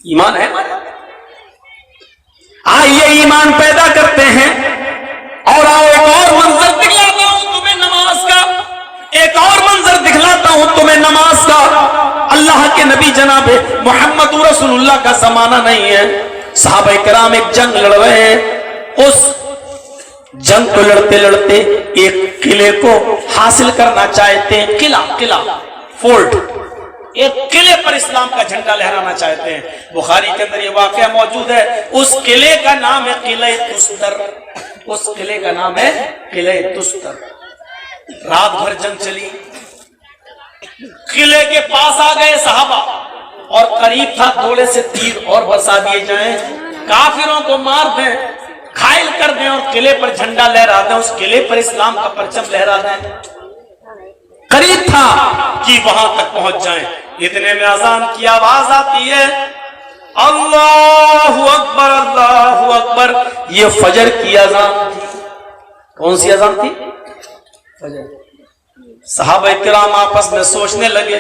ایمان ہے آئیے ایمان پیدا کرتے ہیں. اور آؤ ایک اور منظر دکھلاتا ہوں تمہیں نماز کا, ایک اور منظر دکھلاتا ہوں تمہیں نماز کا. اللہ کے نبی جناب محمد رسول اللہ کا زمانہ نہیں ہے, صحابہ کرام ایک جنگ لڑ رہے ہیں. اس جنگ کو لڑتے لڑتے ایک قلعے کو حاصل کرنا چاہتے ہیں. قلعہ فورٹ, ایک قلعے پر اسلام کا جھنڈا لہرانا چاہتے ہیں. بخاری کے اندر یہ واقعہ موجود ہے. اس قلعے کا نام ہے قلعہ تستر. اس قلعے کا نام ہے قلعہ تستر. رات بھر جنگ چلی, قلعے کے پاس آ گئے صحابہ, اور قریب تھا تھوڑے سے تیر اور برسا دیے جائیں, کافروں کو مار دیں, گھائل کر دیں اور قلعے پر جھنڈا لہرا دیں, اس قلعے پر اسلام کا پرچم لہرا دیں. قریب تھا کہ وہاں تک پہنچ جائیں. اتنے میں اذان کی آواز آتی ہے, اللہ اکبر اللہ اکبر. یہ فجر کی اذان تھی. کون سی اذان تھی؟ فجر. صحابہ کرام آپس میں سوچنے لگے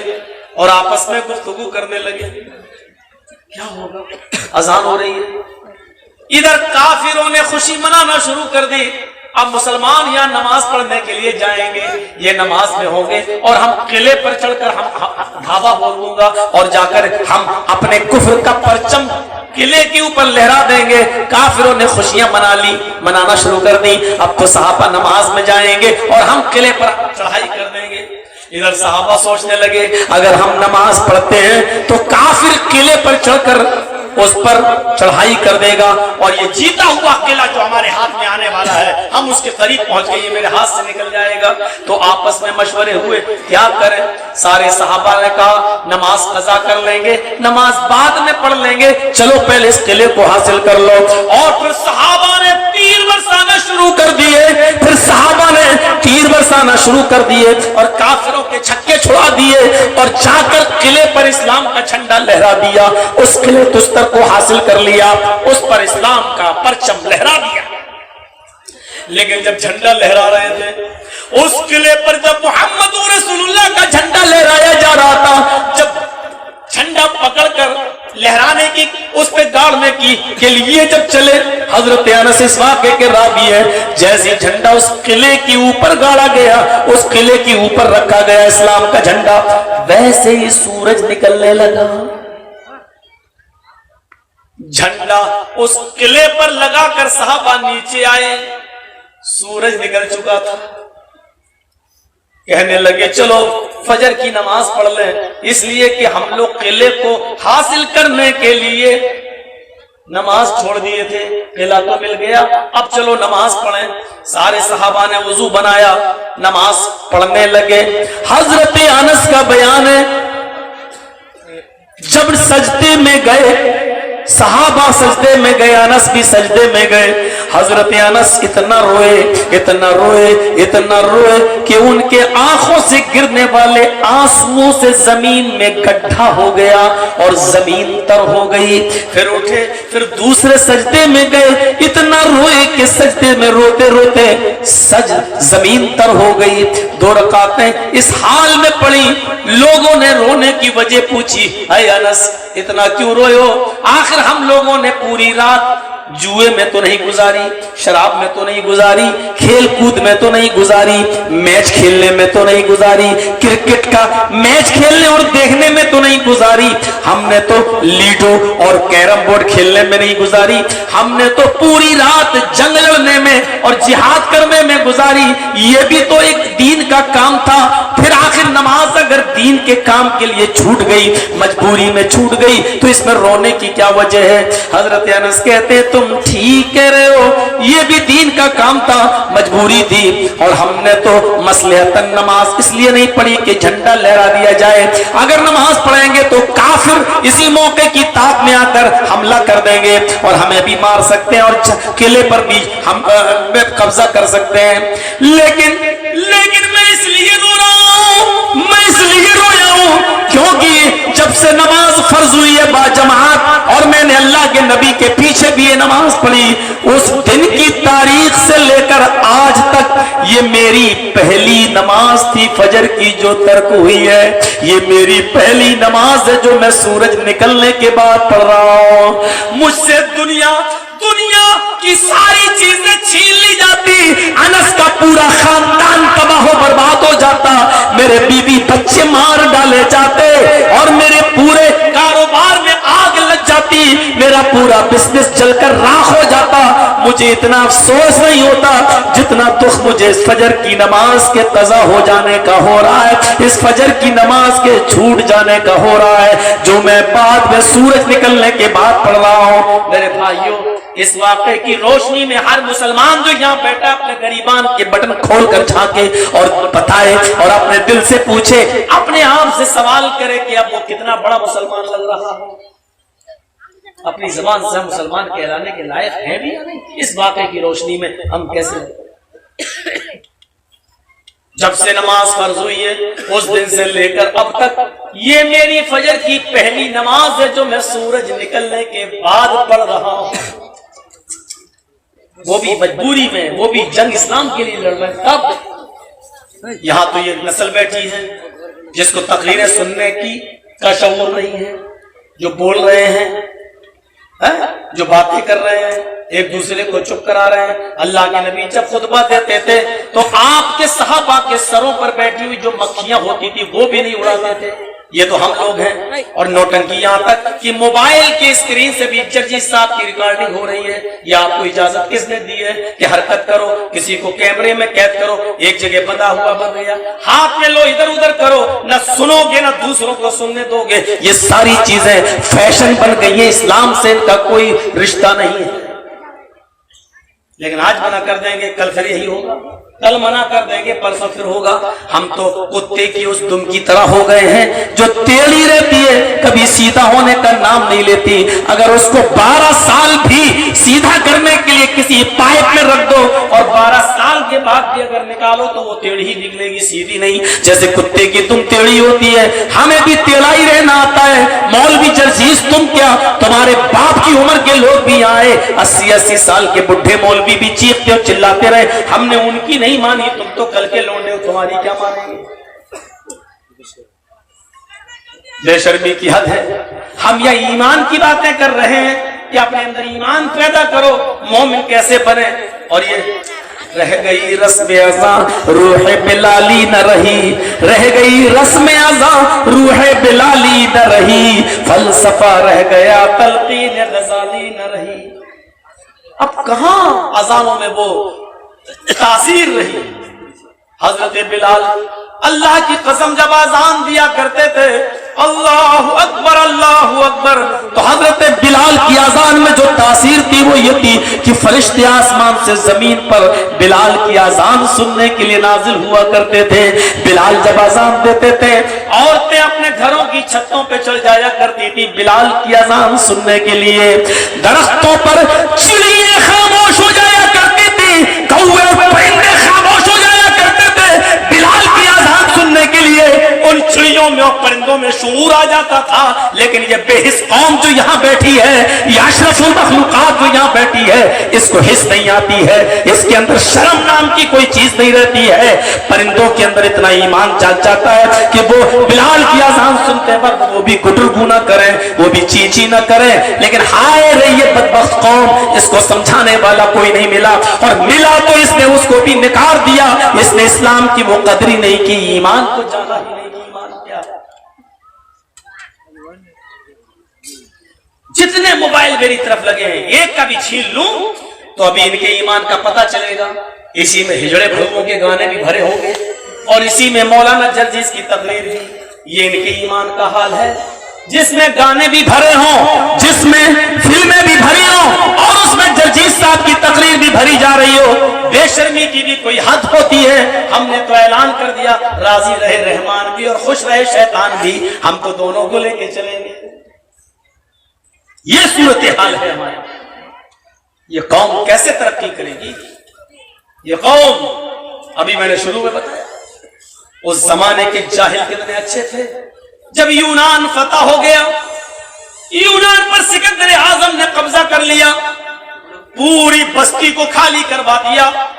اور آپس میں گفتگو کرنے لگے, کیا ہوگا؟ اذان ہو رہی ہے. ادھر کافروں نے خوشی منانا شروع کر دی. اب مسلمان یہاں نماز پڑھنے کے لیے جائیں گے, یہ نماز میں ہوں گے, اور ہم قلعے پر چڑھ کر ہم دھاوا بول دوں گا اور جا کر ہم اپنے کفر کا پرچم قلعے کے اوپر لہرا دیں گے. کافروں نے خوشیاں منانا شروع کر دی. اب تو صحابہ نماز میں جائیں گے اور ہم قلعے پر چڑھائی کر دیں گے. ادھر صحابہ سوچنے لگے اگر ہم نماز پڑھتے ہیں تو کافر قلعے پر چڑھ کر اس پر چڑھائی کر دے گا, اور یہ جیتا ہوا قلعہ جو ہمارے ہاتھ میں آنے والا ہے, ہم اس کے قریب پہنچ گئے, یہ میرے ہاتھ سے نکل جائے گا. تو آپس میں مشورے ہوئے کیا کریں. سارے صحابہ نے کہا نماز قضا کر لیں گے, نماز بعد میں پڑھ لیں گے, چلو پہلے اس قلعے کو حاصل کر لو. اور پھر صحابہ نے تیر برسانا شروع کر دیے. پھر صحابہ نے تیر برسانا شروع کر دیے اور کافروں کے چھکے چھڑا دیے, اور جا کر قلعے پر اسلام کا جھنڈا لہرا دیا. اس قلعے تستر کو حاصل کر لیا, اس پر اسلام کا پرچم لہرا دیا. لیکن جب جھنڈا لہرا رہے تھے اس قلعے پر, جب محمد رسول اللہ کا جھنڈا لہرایا جا رہا تھا, جب جھنڈا پکڑ کر لہرانے کی اس پہ گاڑنے کی کے لیے جب چلے, حضرت انس اس واقعے کے راوی ہے, جیسے جھنڈا اس قلعے کے اوپر گاڑا گیا, اس قلعے کے اوپر رکھا گیا اسلام کا جھنڈا, ویسے ہی سورج نکلنے لگا. جھنڈا اس قلعے پر لگا کر صحابہ نیچے آئے, سورج نکل چکا تھا. کہنے لگے چلو فجر کی نماز پڑھ لیں, اس لیے کہ ہم لوگ قلعے کو حاصل کرنے کے لیے نماز چھوڑ دیے تھے, قلعہ تو مل گیا, اب چلو نماز پڑھیں. سارے صحابہ نے وضو بنایا, نماز پڑھنے لگے. حضرت انس کا بیان ہے جب سجدے میں گئے, صحابہ سجدے میں گئے, انس بھی سجدے میں گئے. حضرت انس اتنا روئے اتنا روئے اتنا روئے کہ ان کے آنکھوں سے گرنے والے آنسوؤں سے زمین میں گڈھا ہو گیا اور زمین تر ہو گئی. پھر اٹھے, پھر دوسرے سجدے میں گئے, اتنا روئے کہ سجدے میں روتے روتے زمین تر ہو گئی. 2 رکعتیں اس حال میں پڑھی. لوگوں نے رونے کی وجہ پوچھی, اے انس اتنا کیوں روئے ہو؟ آخر ہم لوگوں نے پوری رات جوئے میں تو نہیں گزاری, شراب میں تو نہیں گزاری, کھیل کود میں تو نہیں گزاری, میچ کھیلنے میں تو نہیں گزاری, کرکٹ کا میچ کھیلنے اور دیکھنے میں تو نہیں گزاری, ہم نے تو لیڈو اور کیرم بورڈ کھیلنے میں نہیں گزاری, ہم نے تو پوری رات جنگ لڑنے میں اور جہاد کرنے میں گزاری. یہ بھی تو ایک دین کا کام تھا. پھر آخر نماز اگر دین کے کام کے لیے چھوٹ گئی, مجبوری میں چھوٹ گئی, تو اس میں رونے کی کیا وجہ ہے؟ حضرت انس کہتے ہیں تم ٹھیک کہہ رہے ہو, یہ بھی دین کا کام تھا, مجبوری تھی, اور ہم نے تو مصلحتاً نماز اس لیے نہیں پڑھی کہ جھنڈا لہرا دیا جائے. اگر نماز پڑھیں گے تو کافر اسی موقع کی تاب میں آ کر حملہ کر دیں گے اور ہمیں بھی مار سکتے ہیں اور قلعے پر بھی ہم قبضہ کر سکتے ہیں. لیکن میں اس لیے رو رہا ہوں, میں اس لیے رویا ہوں کیونکہ جب سے نماز فرض ہوئی ہے با جماعت, اور میں نے اللہ کے نبی کے پیچھے بھی یہ نماز پڑھی, اس دن کی تاریخ سے لے کر آج تک یہ میری پہلی نماز تھی فجر کی جو ترک ہوئی ہے، یہ میری پہلی نماز ہے جو میں سورج نکلنے کے بعد پڑھ رہا ہوں۔ مجھ سے دنیا کی ساری چیزیں چھین لی جاتی، انس کا پورا خاندان تباہ و برباد ہو جاتا، میرے بیوی بچے مار ڈالے جاتے اور میرے پورے کاروبار میں آگ لگ جاتی، میرا پورا بزنس جل کر راکھ ہو جاتا، مجھے اتنا افسوس نہیں ہوتا جتنا دکھ مجھے اس فجر کی نماز کے قضا ہو جانے کا ہو رہا ہے، اس فجر کی نماز کے چھوٹ جانے کا ہو رہا ہے جو میں بعد میں سورج نکلنے کے بعد پڑھ رہا ہوں۔ میرے بھائیوں، اس واقعے کی روشنی میں ہر مسلمان جو یہاں بیٹھا اپنے غریبان کے بٹن کھول کر جھانکے اور بتائے اور اپنے دل سے پوچھے، اپنے آپ سے سوال کرے کہ اب وہ کتنا بڑا مسلمان لگ رہا ہے، اپنی زبان سے مسلمان کہلانے کے لائق ہے بھی یا نہیں؟ اس واقعے کی روشنی میں ہم کیسے جب سے نماز فرض ہوئی ہے اس دن سے لے کر اب تک یہ میری فجر کی پہلی نماز ہے جو میں سورج نکلنے کے بعد پڑھ رہا ہوں، وہ بھی مجبوری میں، وہ بھی جنگ اسلام کے لیے لڑ رہے ہیں۔ تب یہاں تو یہ نسل بیٹھی ہے جس کو تقریریں سننے کا شعور نہیں ہے، جو بول رہے ہیں، جو باتیں کر رہے ہیں، ایک دوسرے کو چپ کرا رہے ہیں۔ اللہ کے نبی جب خطبہ دیتے تھے تو آپ کے صحابہ کے سروں پر بیٹھی ہوئی جو مکھیاں ہوتی تھی وہ بھی نہیں اڑاتے تھے، یہ تو ہم لوگ ہیں۔ اور نوٹنکی یہاں تک کہ موبائل کے اسکرین سے بھی جرجی صاحب کی ریکارڈنگ ہو رہی ہے، یہ آپ کو اجازت کس نے دی ہے کہ حرکت کرو، کسی کو کیمرے میں قید کرو، ایک جگہ بندہ ہوا بن گیا، ہاتھ میں لو ادھر ادھر کرو، نہ سنو گے نہ دوسروں کو سننے دو گے، یہ ساری چیزیں فیشن بن گئی ہیں، اسلام سے ان کا کوئی رشتہ نہیں ہے۔ لیکن آج منع کر دیں گے کل پھر یہی ہوگا، کل منع کر دیں گے پرسوں پھر ہوگا۔ ہم تو کتے کی اس دم کی طرح ہو گئے ہیں جو ٹیڑھی رہتی ہے، کبھی سیدھا ہونے کا نام نہیں لیتی، اگر اس کو 12 سال بھی سیدھا کرنے کے لیے کسی پائپ میں رکھ دو اور 12 سال کے بعد بھی اگر نکالو تو وہ ٹیڑھی نکلے گی، سیدھی نہیں۔ جیسے کتے کی تم ٹیڑھی ہوتی ہے، ہمیں بھی ٹیڑھا ہی رہنا آتا ہے۔ مولوی جرجیز تم کیا، تمہارے باپ کی عمر کے لوگ بھی آئے، 80 سال کے بڈھے مولوی بھی چیختے اور چلاتے رہے، ہم نے ان کی نہیں مانی، تم تو کل کے لونڈے ہو، تمہاری کیا مانیں گے؟ بے شرمی کی حد ہے۔ ہم یہ ایمان کی باتیں کر رہے ہیں کہ اپنے اندر ایمان پیدا کرو، مومن کیسے بنے، اور یہ رہ گئی رسم ازاں روح بلالی نہ رہی، رہ گئی رسم ازاں روح بلالی نہ رہی، فلسفہ رہ گیا تلقین غزالی نہ رہی۔ اب کہاں اذانوں میں وہ تاثیر رہی؟ حضرت بلال اللہ کی قسم جب اذان دیا کرتے تھے اللہ اکبر اللہ اکبر، تو حضرت بلال کی اذان میں جو تاثیر تھی وہ یہ تھی کہ فرشتے آسمان سے زمین پر بلال کی اذان سننے کے لیے نازل ہوا کرتے تھے۔ بلال جب اذان دیتے تھے عورتیں اپنے گھروں کی چھتوں پہ چڑھ جایا کرتی تھی بلال کی اذان سننے کے لیے، درختوں پر چڑیاں خاموش ہو جایا کرتی تھی، کوے پرندے خاموش ہو جایا کرتے تھے بلال کی اذان سننے کے لیے۔ ان چڑیوں میں اور پرندوں میں شعور آ جاتا تھا، لیکن یہ بے حس قوم جو یہاں بیٹھی ہے، یہ اشرف المخلوقات جو یہاں بیٹھی ہے، اس کو حس نہیں آتی ہے، اس کے اندر شرم نام کی کوئی چیز نہیں رہتی ہے۔ پرندوں کے اندر اتنا ایمان جاگ جاتا ہے کہ وہ بلال کی اذان سنتے وقت وہ بھی گٹرگو نہ کریں، وہ بھی چیچی نہ کریں، لیکن ہائے رے یہ بدبخت قوم، اس کو سمجھانے والا کوئی نہیں ملا، اور ملا تو اس نے اس کو بھی نکار دیا، اس نے اسلام کی وہ قدر ہی نہیں کی، ایمان کو جانا ہی نہیں، ایمان کیا۔ جتنے موبائل میری طرف لگے ہیں ایک کا بھی چھین لوں تو ابھی ان کے ایمان کا پتہ چلے گا۔ اسی میں ہجڑے بھڑووں کے گانے بھی بھرے ہوں گے اور اسی میں مولانا جرجیز کی تقریر بھی، یہ ان کے ایمان کا حال ہے، جس میں گانے بھی بھرے ہوں، جس میں فلمیں بھی بھری ہوں اور اس میں جرجیز صاحب کی تقریر بھی بھری جا رہی ہو۔ بے شرمی کی بھی کوئی حد ہوتی ہے۔ ہم نے تو اعلان کر دیا راضی رہے رحمان بھی اور خوش رہے شیطان بھی، ہم تو دونوں کو لے کے چلیں گے۔ یہ صورتحال ہے ہماری۔ یہ قوم کیسے ترقی کرے گی؟ یہ قوم، ابھی میں نے شروع میں بتایا اس زمانے کے جاہل کتنے اچھے تھے۔ جب یونان فتح ہو گیا، یونان پر سکندر اعظم نے قبضہ کر لیا، پوری بستی کو خالی کروا دیا،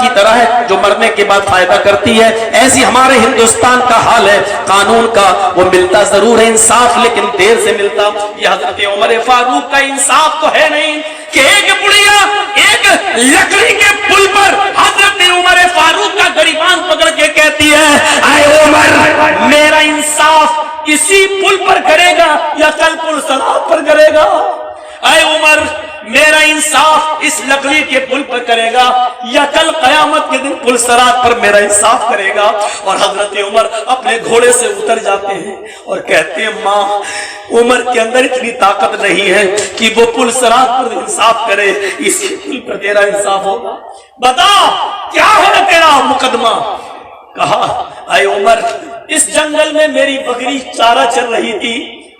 کی طرح ہے جو مرنے کے بعد فائدہ کرتی ہے، ایسی ہمارے ہندوستان کا حال ہے۔ قانون کا وہ ملتا ضرور ہے انصاف، لیکن دیر سے ملتا۔ یہ حضرت عمر فاروق کا انصاف تو ہے نہیں کہ ایک بڑھیا ایک لکڑی کے پل پر حضرت عمر فاروق کا گریبان پکڑ کے کہتی ہے اے عمر میرا انصاف اسی پل پر کرے گا یا کل پل صراط پر کرے گا؟ اے عمر میرا انصاف اس لکڑی کے پل پر کرے گا یا کل قیامت کے دن پل صراط پر میرا انصاف کرے گا؟ اور حضرت عمر اپنے گھوڑے سے اتر جاتے ہیں اور کہتے ہیں ماں عمر کے اندر اتنی طاقت نہیں ہے کہ وہ پل صراط پر انصاف کرے، اس پل پر تیرا انصاف ہوگا، بتا کیا ہے تیرا مقدمہ؟ کہا اے عمر اس جنگل میں میری بکری چارہ چر رہی تھی،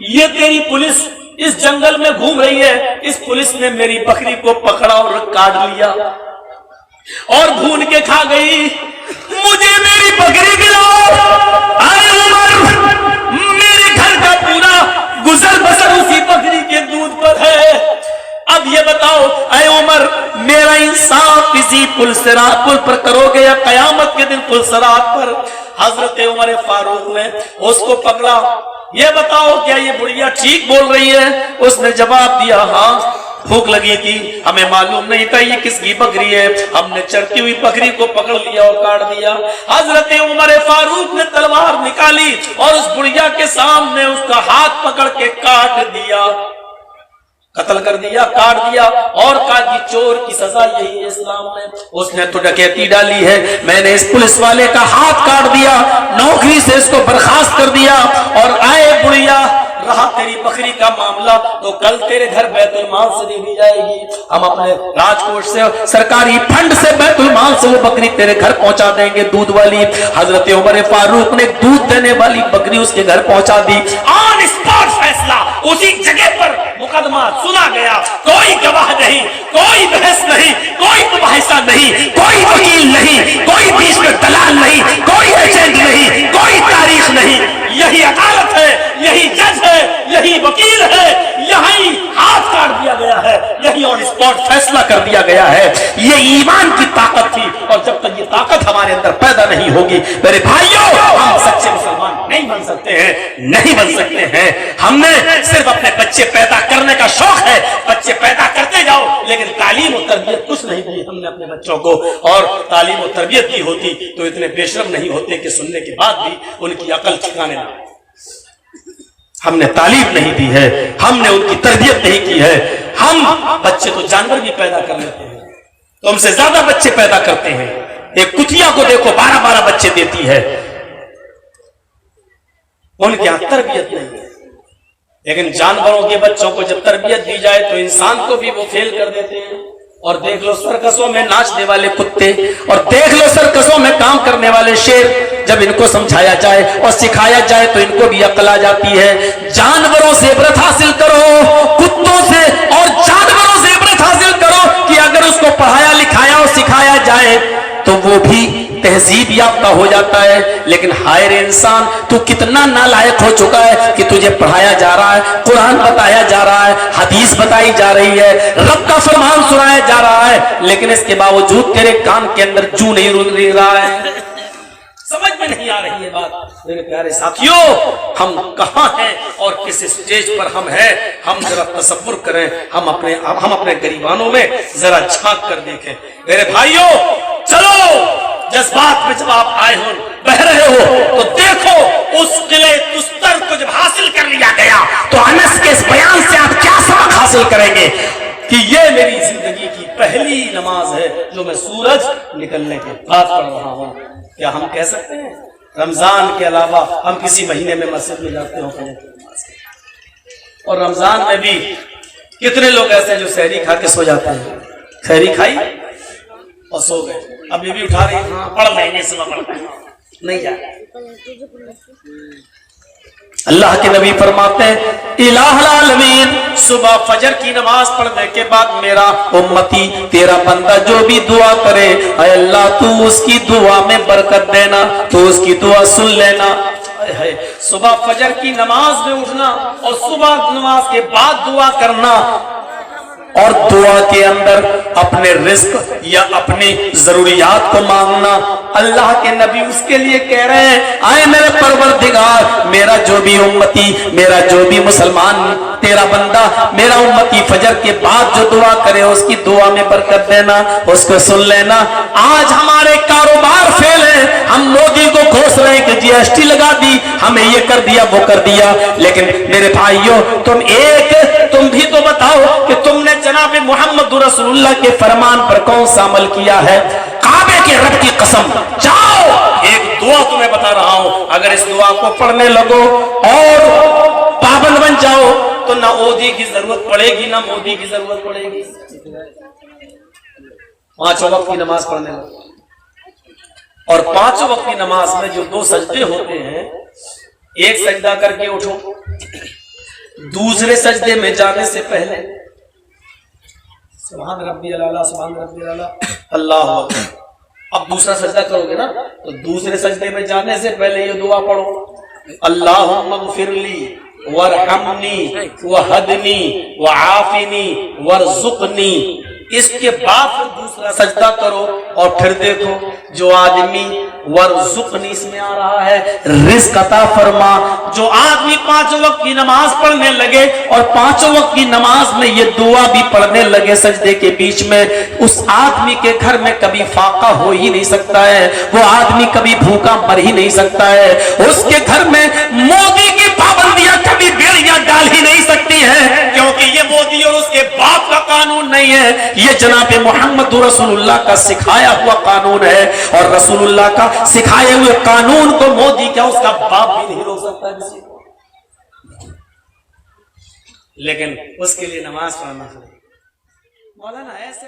یہ تیری پولیس اس جنگل میں گھوم رہی ہے، اس پولیس نے میری بکری کو پکڑا اور کاٹ لیا اور بھون کے کھا گئی، مجھے میری بکری دلاؤ۔ اے عمر میرے گھر کا پورا گزر بسر اسی بکری کے دودھ پر ہے، اب یہ بتاؤ اے عمر میرا انصاف کسی پل صراط پل پر کرو گے یا قیامت کے دن پل صراط پر؟ حضرت عمر فاروق نے اس کو پکڑا، یہ بتاؤ کیا یہ بڑھیا ٹھیک بول رہی ہے؟ اس نے جواب دیا ہاں بھوک لگی تھی، ہمیں معلوم نہیں تھا یہ کس کی بکری ہے، ہم نے چرتی ہوئی بکری کو پکڑ لیا اور کاٹ دیا۔ حضرت عمر فاروق نے تلوار نکالی اور اس بڑھیا کے سامنے اس کا ہاتھ پکڑ کے کاٹ دیا، قتل کر دیا، کاٹ دیا، اور کہا کہ چور کی سزا یہی ہے اسلام میں۔ اس نے تو ڈکیتی ڈالی ہے، میں نے اس پولیس والے کا ہاتھ کاٹ دیا، نوکری سے اس کو برخاست کر دیا، اور آئے بڑھیا رہا تیری بکری کا معاملہ تو کل تیرے گھر بیت المال سے دے دی جائے گی، ہم اپنے راجکوٹ سے سرکاری فنڈ سے بیت المال سے وہ بکری تیرے گھر پہنچا دیں گے دودھ والی۔ حضرت عمر فاروق نے دودھ دینے والی بکری اس کے گھر پہنچا دی، آن اسپاٹ فیصلہ اسی جگہ پر مقدمہ سنا گیا، کوئی گواہ نہیں، کوئی بحث نہیں، کوئی مباحثہ نہیں، کوئی وکیل نہیں، کوئی بیچ میں دلال نہیں، کوئی ایجنٹ نہیں، کوئی تاریخ نہیں، یہی عدالت ہے، یہی جج ہے، یہی وکیل ہے، یہی ہاتھ کاٹ دیا گیا ہے، یہی آن اسپاٹ فیصلہ کر دیا گیا ہے۔ یہ ایمان کی طاقت تھی، اور جب تک یہ طاقت ہمارے اندر پیدا نہیں ہوگی میرے بھائیوں ہم سچے مسلمان نہیں بن سکتے ہیں، نہیں بن سکتے ہیں۔ ہم نے صرف اپنے بچے پیدا کرنے کا شوق ہے، بچے پیدا کرتے جاؤ، لیکن تعلیم و تربیت کچھ نہیں دی ہم نے اپنے بچوں کو، اور تعلیم و تربیت دی ہوتی تو اتنے بے شرم نہیں ہوتے کہ سننے کے بعد بھی ان کی عقل ٹھکانے نہ۔ ہم نے تعلیم نہیں دی ہے، ہم نے ان کی تربیت نہیں کی ہے۔ ہم بچے تو جانور بھی پیدا کر لیتے ہیں، تو ہم سے زیادہ بچے پیدا کرتے ہیں۔ ایک کتیا کو دیکھو 12 بچے دیتی ہے، ان کے یہاں تربیت نہیں ہے، لیکن جانوروں کے بچوں کو جب تربیت دی جائے تو انسان کو بھی وہ فیل کر دیتے ہیں۔ اور دیکھ لو سرکسوں میں ناچنے والے کتے، اور دیکھ لو سرکسوں میں کام کرنے والے شیر، جب ان کو سمجھایا جائے اور سکھایا جائے تو ان کو بھی عقل آ جاتی ہے۔ جانوروں سے عبرت حاصل کرو، کتوں سے اور جانوروں سے عبرت حاصل کرو کہ اگر اس کو پڑھایا لکھایا اور سکھایا جائے تو وہ بھی تہذیب یافتہ ہو جاتا ہے۔ لیکن ہائے رے انسان تو کتنا نالائق ہو چکا ہے کہ تجھے پڑھایا جا رہا ہے، قرآن بتایا جا رہا ہے، حدیث بتائی جا رہی ہے، رب کا فرمان سنایا جا رہا ہے، لیکن اس کے باوجود تیرے کان کے اندر جو نہیں رل رہا ہے۔ سمجھ میں نہیں آ رہی ہے بات میرے پیارے ساتھیوں، ہم کہاں ہیں اور کس اسٹیج پر ہم ہیں؟ ہم ذرا تصور کریں، ہم اپنے گریبانوں میں ذرا جھانک کر دیکھیں۔ میرے بھائیوں چلو جذبات میں جب آپ آئے ہو بہ رہے ہو تو دیکھو اس قلعے تستر کو جب حاصل کر لیا گیا تو انس کے اس بیان سے آپ کیا سبق حاصل کریں گے کہ یہ میری زندگی کی پہلی نماز ہے جو میں سورج نکلنے کے بعد پڑھ رہا ہوں۔ کیا ہم کہہ سکتے ہیں رمضان کے علاوہ ہم کسی مہینے میں مسجد میں جاتے ہوں اور رمضان میں بھی کتنے لوگ ایسے ہیں جو سحری کھا کے سو جاتے ہیں، سحری کھائی اور سو گئے، اب یہ بھی اٹھا رہی ہاں پڑھ لیں گے صبح پڑھتے ہیں نہیں جاتے۔ اللہ کے نبی فرماتے ہیں الہ العالمین صبح فجر کی نماز پڑھنے کے بعد میرا امتی تیرا بندہ جو بھی دعا کرے اے اللہ تو اس کی دعا میں برکت دینا، تو اس کی دعا سن لینا۔ صبح فجر کی نماز میں اٹھنا اور صبح نماز کے بعد دعا کرنا اور دعا کے اندر اپنے رزق یا اپنی ضروریات کو مانگنا. اللہ کے نبی اس کے لیے کہہ رہے ہیں آئے میرے پروردگار، میرا جو بھی امتی، میرا جو بھی مسلمان تیرا بندہ، میرا امتی فجر کے بعد جو دعا کرے اس کی دعا میں برکت دینا، اس کو سن لینا. آج ہمارے کاروبار فیل ہیں، ہم مودی کو گھوس رہے ہیں کہ جی ایس ٹی لگا دی، ہمیں یہ کر دیا وہ کر دیا. لیکن میرے بھائیوں تم بھی تو بتاؤ کہ تم نے جناب محمد رسول اللہ کے فرمان پر کون سا عمل کیا ہے؟ کعبے کے رب کی قسم، جاؤ ایک دعا تمہیں بتا رہا ہوں، اگر اس دعا کو پڑھنے لگو اور پابند بن جاؤ تو نہ اودی کی ضرورت پڑے گی نہ مودی کی ضرورت پڑے گی. 5 وقت کی نماز پڑھنے لگو، اور 5 وقت کی نماز میں جو 2 سجدے ہوتے ہیں، ایک سجدہ کر کے اٹھو، دوسرے سجدے میں جانے سے پہلے سبحان ربی الاعلیٰ سبحان ربی الاعلیٰ اللہ اکبر. اب دوسرا سجدہ کرو گے نا تو دوسرے سجدے میں جانے سے پہلے یہ دعا پڑھو، اللہم اغفر لی وارحمنی وہدنی وعافنی وارزقنی. اس کے بعد دوسرا سجدہ کرو اور پھر دیکھو جو آدمی ورزقنی اس میں آ رہا ہے رزق عطا فرما. جو آدمی 5 وقت کی نماز پڑھنے لگے اور 5 وقت کی نماز میں یہ دعا بھی پڑھنے لگے سجدے کے بیچ میں، اس آدمی کے گھر میں کبھی فاقہ ہو ہی نہیں سکتا ہے، وہ آدمی کبھی بھوکا مر ہی نہیں سکتا ہے، اس کے گھر میں مودی کی پابندیاں کبھی بیڑیاں ڈال ہی نہیں سکتی ہیں، کیونکہ یہ مودی اور اس کے باپ کا قانون نہیں ہے، یہ جناب محمد رسول اللہ کا سکھایا ہوا قانون ہے. اور رسول اللہ کا سکھائے ہوئے قانون کو مودی کیا اس کا باپ بھی نہیں روک سکتا کسی کو. لیکن اس کے لیے نماز پڑھنا مولانا ایسے